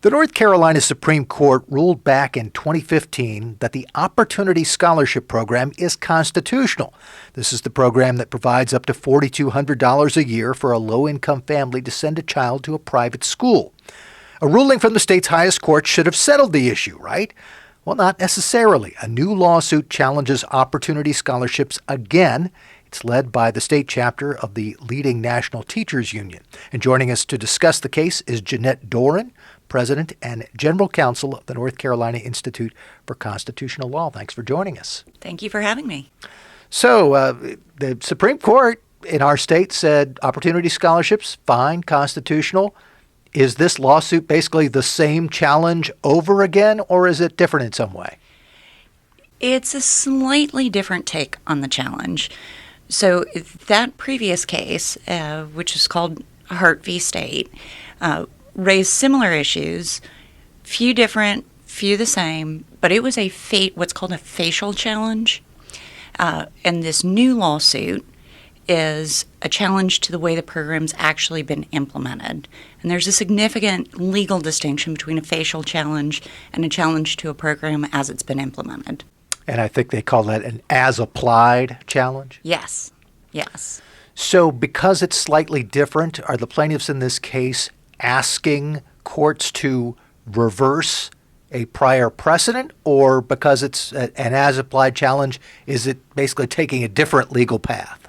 The North Carolina Supreme Court ruled back in 2015 that the Opportunity Scholarship Program is constitutional. This is the program that provides up to $4,200 a year for a low-income family to send a child to a private school. A ruling from the state's highest court should have settled the issue, right? Well, not necessarily. A new lawsuit challenges Opportunity Scholarships again. It's led by the state chapter of the leading national teachers union. And joining us to discuss the case is Jeanette Doran, President and General Counsel of the North Carolina Institute for Constitutional Law. Thanks for joining us. Thank you for having me. So the Supreme Court in our state said Opportunity Scholarships, fine, constitutional. Is this lawsuit basically the same challenge over again, or is it different in some way? It's a slightly different take on the challenge. So that previous case, which is called Hart v. State, raised similar issues, few different, few the same, but it was what's called a facial challenge. And this new lawsuit is a challenge to the way the program's actually been implemented. And there's a significant legal distinction between a facial challenge and a challenge to a program as it's been implemented. And I think they call that an as-applied challenge? Yes, yes. So because it's slightly different, are the plaintiffs in this case asking courts to reverse a prior precedent, or because it's an as-applied challenge, is it basically taking a different legal path?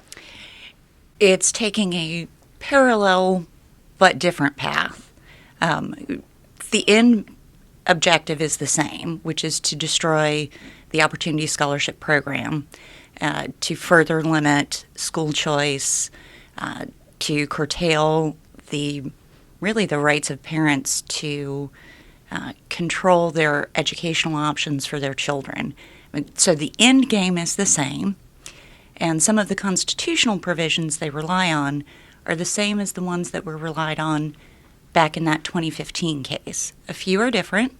It's taking a parallel but different path. The end objective is the same, which is to destroy the Opportunity Scholarship Program, to further limit school choice, to curtail the rights of parents to control their educational options for their children. So the end game is the same, and some of the constitutional provisions they rely on are the same as the ones that were relied on back in that 2015 case. A few are different.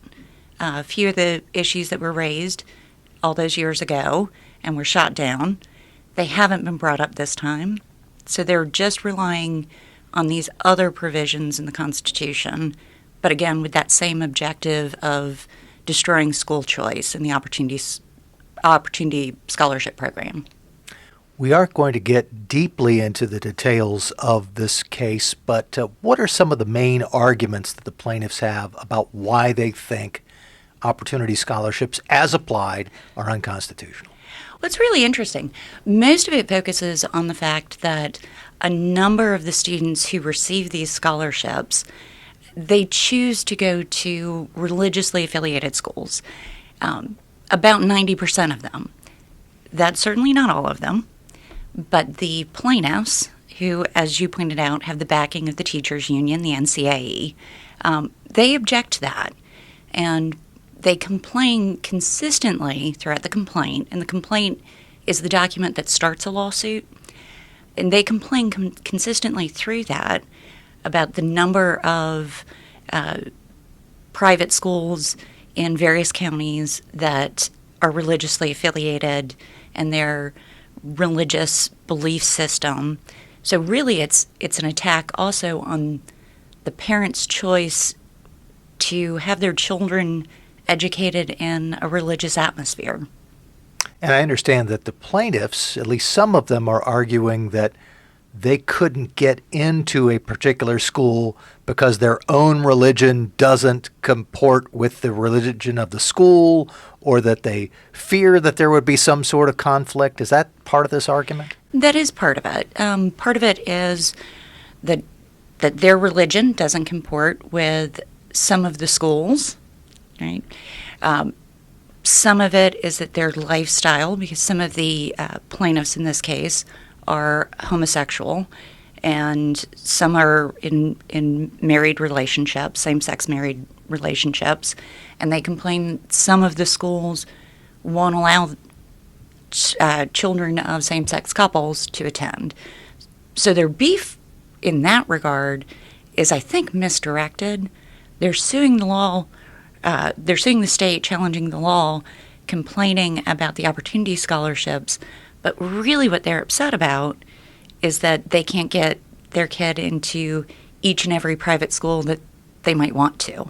A few of the issues that were raised all those years ago and were shot down, they haven't been brought up this time. So they're just relying on these other provisions in the Constitution, but again with that same objective of destroying school choice and the Opportunity Scholarship Program. We aren't going to get deeply into the details of this case, but what are some of the main arguments that the plaintiffs have about why they think Opportunity Scholarships, as applied, are unconstitutional? Well, it's really interesting. Most of it focuses on the fact that a number of the students who receive these scholarships, they choose to go to religiously affiliated schools. About 90% of them. That's certainly not all of them. But the plaintiffs, who, as you pointed out, have the backing of the teachers union, the NCICL, they object to that. And they complain consistently throughout the complaint, and the complaint is the document that starts a lawsuit. And they complain consistently through that about the number of private schools in various counties that are religiously affiliated and their religious belief system. So really it's an attack also on the parents' choice to have their children educated in a religious atmosphere. And I understand that the plaintiffs, at least some of them, are arguing that they couldn't get into a particular school because their own religion doesn't comport with the religion of the school, or that they fear that there would be some sort of conflict. Is that part of this argument? That is part of it. Part of it is that their religion doesn't comport with some of the schools, right? Some of it is that their lifestyle, because some of the plaintiffs in this case are homosexual, and some are in married relationships, same-sex married relationships, and they complain some of the schools won't allow children of same-sex couples to attend. So their beef in that regard is, I think, misdirected. They're suing the law. They're suing the state, challenging the law, complaining about the opportunity scholarships. But really what they're upset about is that they can't get their kid into each and every private school that they might want to.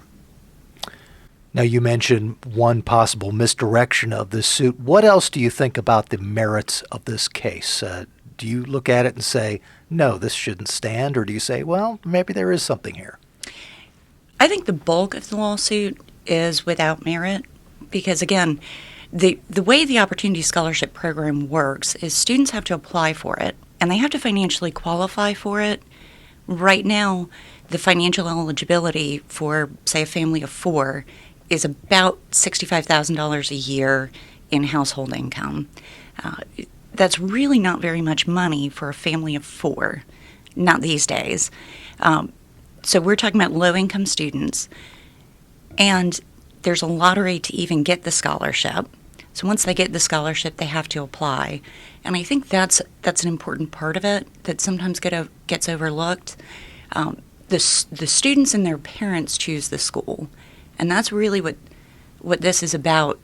Now, you mentioned one possible misdirection of this suit. What else do you think about the merits of this case? Do you look at it and say, no, this shouldn't stand? Or do you say, well, maybe there is something here? I think the bulk of the lawsuit is without merit because, again, the way the Opportunity Scholarship Program works is students have to apply for it, and they have to financially qualify for it. Right now, the financial eligibility for, say, a family of four is about $65,000 a year in household income. That's really not very much money for a family of four, not these days. So we're talking about low-income students, and there's a lottery to even get the scholarship. So once they get the scholarship, they have to apply. And I think that's an important part of it that sometimes gets overlooked. The students and their parents choose the school. And that's really what this is about.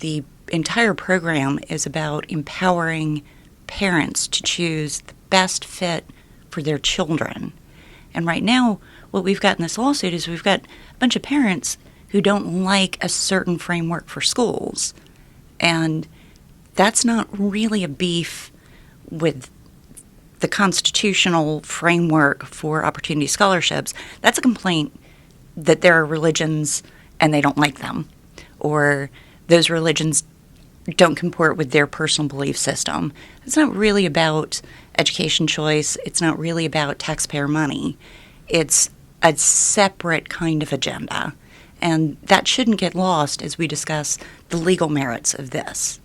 The entire program is about empowering parents to choose the best fit for their children. And right now, what we've got in this lawsuit is we've got a bunch of parents who don't like a certain framework for schools. And that's not really a beef with the constitutional framework for opportunity scholarships. That's a complaint that there are religions and they don't like them, or those religions don't comport with their personal belief system. It's not really about education choice. It's not really about taxpayer money. It's a separate kind of agenda, and that shouldn't get lost as we discuss the legal merits of this.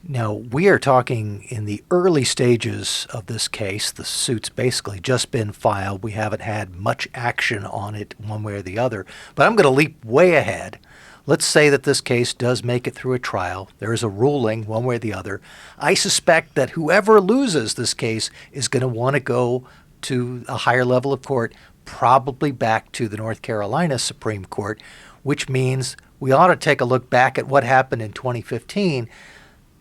Now, we are talking in the early stages of this case. The suit's basically just been filed. We haven't had much action on it one way or the other. But I'm going to leap way ahead. Let's say that this case does make it through a trial. There is a ruling one way or the other. I suspect that whoever loses this case is going to want to go to a higher level of court, probably back to the North Carolina Supreme Court, which means we ought to take a look back at what happened in 2015.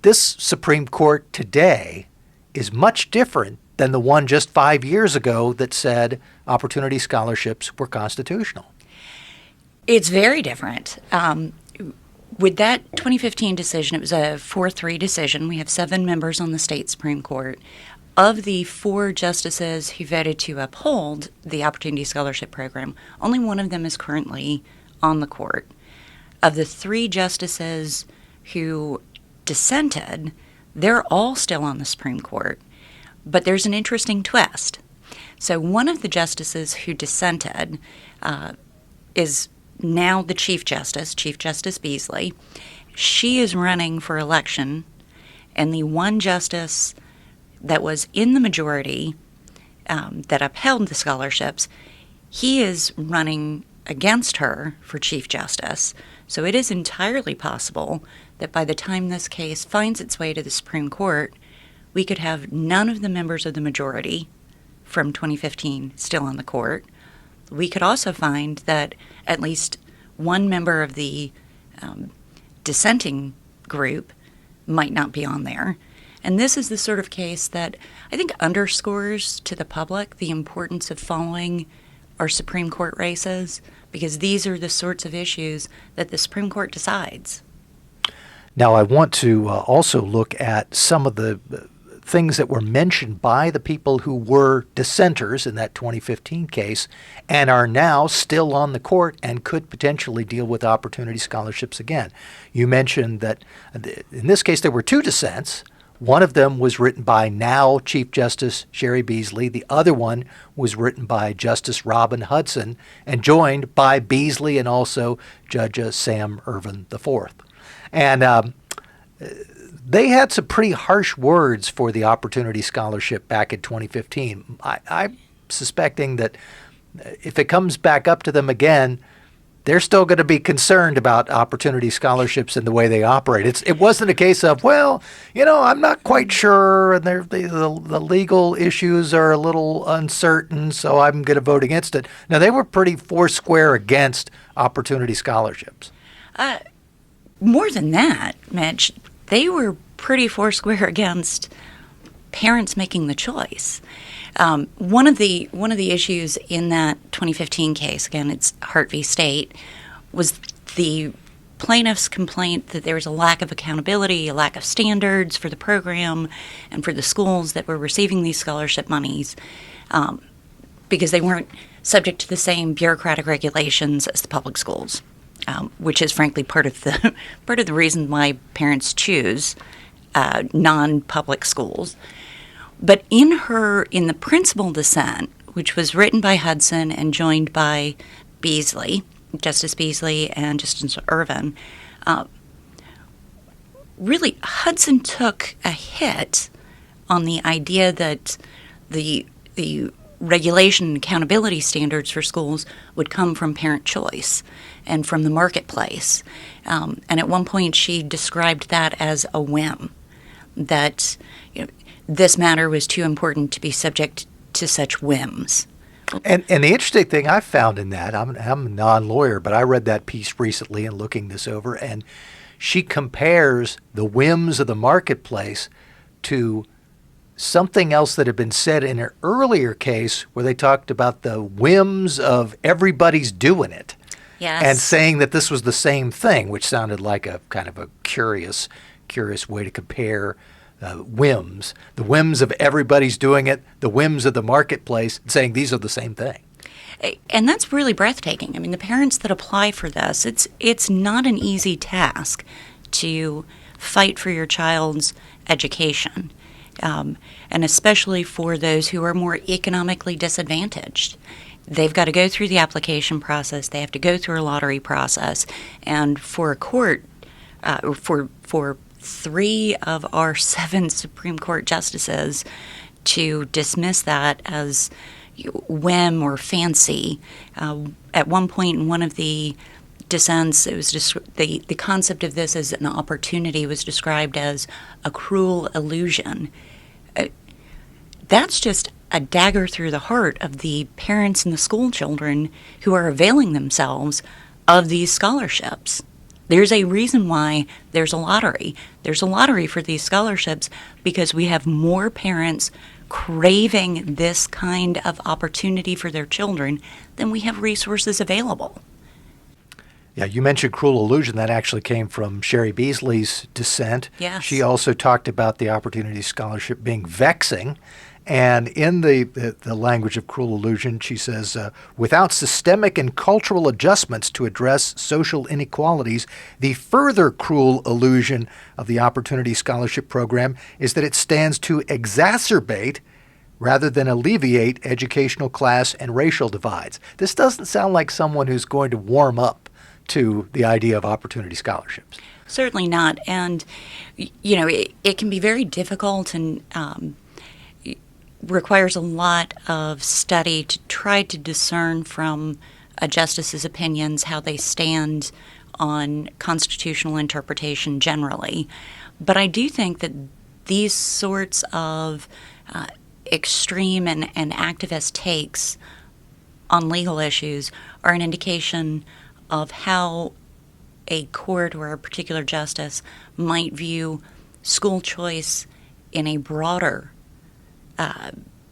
This Supreme Court today is much different than the one just 5 years ago that said opportunity scholarships were constitutional. It's very different. With that 2015 decision, it was a 4-3 decision. We have 7 members on the state Supreme Court. Of the 4 justices who voted to uphold the Opportunity Scholarship Program, only one of them is currently on the court. Of the 3 justices who dissented, they're all still on the Supreme Court. But there's an interesting twist. So one of the justices who dissented is now the Chief Justice Beasley. She is running for election, and the one justice that was in the majority that upheld the scholarships, he is running against her for Chief Justice. So it is entirely possible that by the time this case finds its way to the Supreme Court, we could have none of the members of the majority from 2015 still on the court. We could also find that at least one member of the dissenting group might not be on there. And this is the sort of case that I think underscores to the public the importance of following our Supreme Court races, because these are the sorts of issues that the Supreme Court decides. Now, I want to also look at some of the things that were mentioned by the people who were dissenters in that 2015 case and are now still on the court and could potentially deal with opportunity scholarships again. You mentioned that in this case there were 2 dissents. One of them was written by now Chief Justice Sherry Beasley. The other one was written by Justice Robin Hudson and joined by Beasley and also Judge Sam Ervin IV. And they had some pretty harsh words for the Opportunity Scholarship back in 2015. I'm suspecting that if it comes back up to them again, they're still going to be concerned about opportunity scholarships and the way they operate. It wasn't a case of, well, I'm not quite sure, and the legal issues are a little uncertain, so I'm going to vote against it. Now, they were pretty foursquare against opportunity scholarships. More than that, Mitch, they were pretty foursquare against parents making the choice. One of the issues in that 2015 case, again, it's Hart v. State, was the plaintiff's complaint that there was a lack of accountability, a lack of standards for the program and for the schools that were receiving these scholarship monies, because they weren't subject to the same bureaucratic regulations as the public schools, which is frankly part of the reason why parents choose non-public schools. But in the principal dissent, which was written by Hudson and joined by Justice Beasley and Justice Irvin, really Hudson took a hit on the idea that the regulation and accountability standards for schools would come from parent choice and from the marketplace. And at one point she described that as a whim, that this matter was too important to be subject to such whims. And the interesting thing I found in that, I'm a non-lawyer, but I read that piece recently and looking this over, and she compares the whims of the marketplace to something else that had been said in an earlier case where they talked about the whims of everybody's doing it. Yes. And saying that this was the same thing, which sounded like a kind of a curious way to compare whims. The whims of everybody's doing it, the whims of the marketplace, saying these are the same thing. And that's really breathtaking. I mean, the parents that apply for this, it's not an easy task to fight for your child's education, and especially for those who are more economically disadvantaged. They've got to go through the application process. They have to go through a lottery process. And for a court, for 3 of our 7 Supreme Court justices to dismiss that as whim or fancy. At one point in one of the dissents, it was just the concept of this as an opportunity was described as a cruel illusion. That's just a dagger through the heart of the parents and the school children who are availing themselves of these scholarships. There's a reason why there's a lottery. There's a lottery for these scholarships because we have more parents craving this kind of opportunity for their children than we have resources available. Yeah, you mentioned cruel illusion. That actually came from Sherry Beasley's dissent. Yes. She also talked about the Opportunity Scholarship being vexing. And in the language of cruel illusion, she says, without systemic and cultural adjustments to address social inequalities, the further cruel illusion of the Opportunity Scholarship Program is that it stands to exacerbate rather than alleviate educational class and racial divides. This doesn't sound like someone who's going to warm up to the idea of opportunity scholarships. Certainly not. And, it can be very difficult and requires a lot of study to try to discern from a justice's opinions how they stand on constitutional interpretation generally. But I do think that these sorts of extreme and activist takes on legal issues are an indication of how a court or a particular justice might view school choice in a broader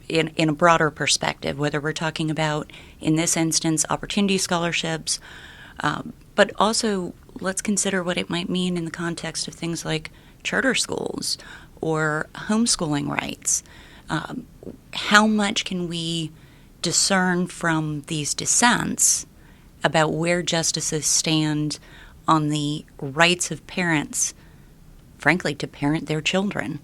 in a broader perspective, whether we're talking about, in this instance, opportunity scholarships, but also let's consider what it might mean in the context of things like charter schools or homeschooling rights. How much can we discern from these dissents about where justices stand on the rights of parents, frankly, to parent their children?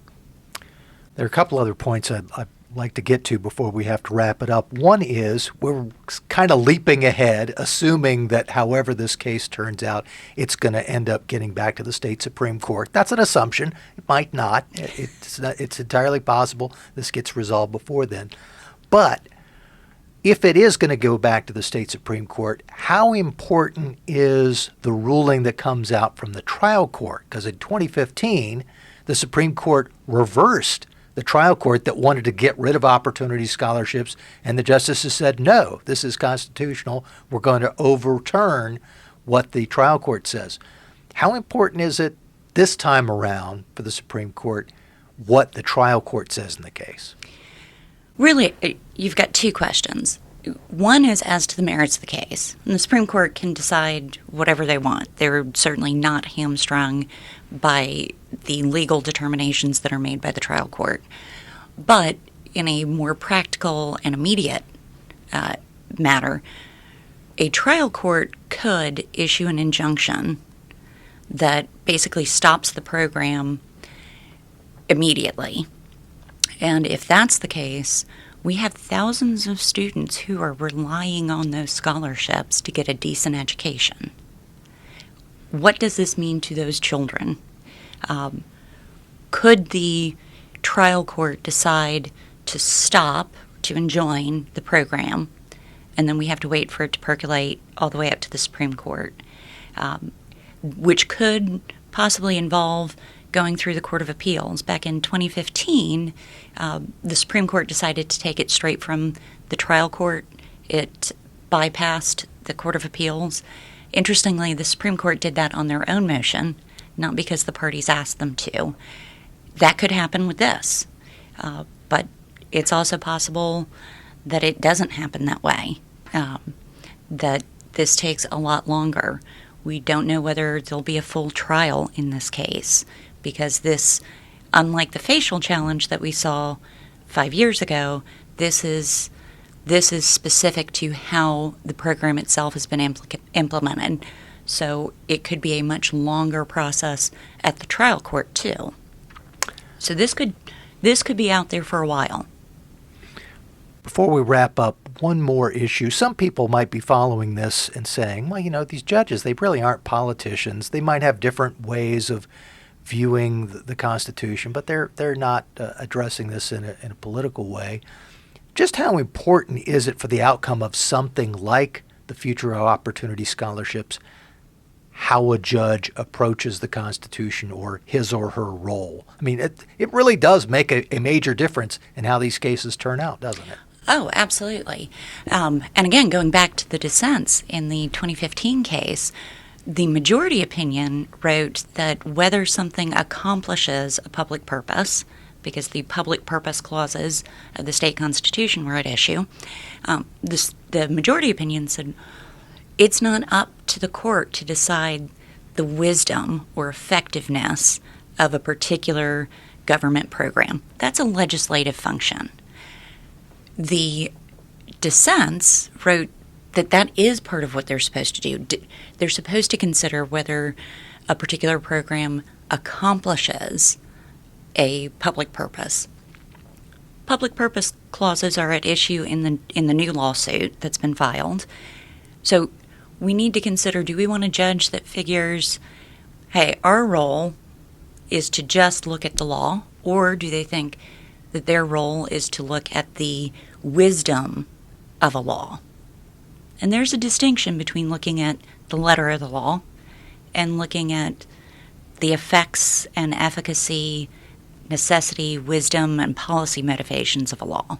There are a couple other points I'd like to get to before we have to wrap it up. One is we're kind of leaping ahead, assuming that however this case turns out, it's going to end up getting back to the state Supreme Court. That's an assumption. It might not. It's entirely possible this gets resolved before then. But if it is going to go back to the state Supreme Court, how important is the ruling that comes out from the trial court? Because in 2015, the Supreme Court reversed the trial court that wanted to get rid of opportunity scholarships, and the justices said, no, this is constitutional. We're going to overturn what the trial court says. How important is it this time around for the Supreme Court what the trial court says in the case? Really, you've got 2 questions. One is as to the merits of the case. And the Supreme Court can decide whatever they want. They're certainly not hamstrung by the legal determinations that are made by the trial court. But in a more practical and immediate matter, a trial court could issue an injunction that basically stops the program immediately. And if that's the case, we have thousands of students who are relying on those scholarships to get a decent education. What does this mean to those children? Could the trial court decide to stop, to enjoin the program, and then we have to wait for it to percolate all the way up to the Supreme Court, which could possibly involve going through the Court of Appeals. Back in 2015, the Supreme Court decided to take it straight from the trial court. It bypassed the Court of Appeals. Interestingly, the Supreme Court did that on their own motion, not because the parties asked them to. That could happen with this. But it's also possible that it doesn't happen that way, that this takes a lot longer. We don't know whether there'll be a full trial in this case, because this, unlike the facial challenge that we saw 5 years ago, this is specific to how the program itself has been implemented. So it could be a much longer process at the trial court too. So this could be out there for a while. Before we wrap up, one more issue. Some people might be following this and saying, well, these judges, they really aren't politicians. They might have different ways of viewing the Constitution, but they're not addressing this in a political way. Just how important is it for the outcome of something like the Future of Opportunity Scholarships, how a judge approaches the Constitution or his or her role? I mean, it really does make a major difference in how these cases turn out, doesn't it? Oh, absolutely. And again, going back to the dissents in the 2015 case, the majority opinion wrote that whether something accomplishes a public purpose, because the public purpose clauses of the state constitution were at issue, the majority opinion said it's not up to the court to decide the wisdom or effectiveness of a particular government program. That's a legislative function. The dissents wrote that is part of what they're supposed to do. They're supposed to consider whether a particular program accomplishes a public purpose. Public purpose clauses are at issue in the new lawsuit that's been filed. So we need to consider, do we want a judge that figures, hey, our role is to just look at the law, or do they think that their role is to look at the wisdom of a law? And there's a distinction between looking at the letter of the law and looking at the effects and efficacy, necessity, wisdom, and policy motivations of a law.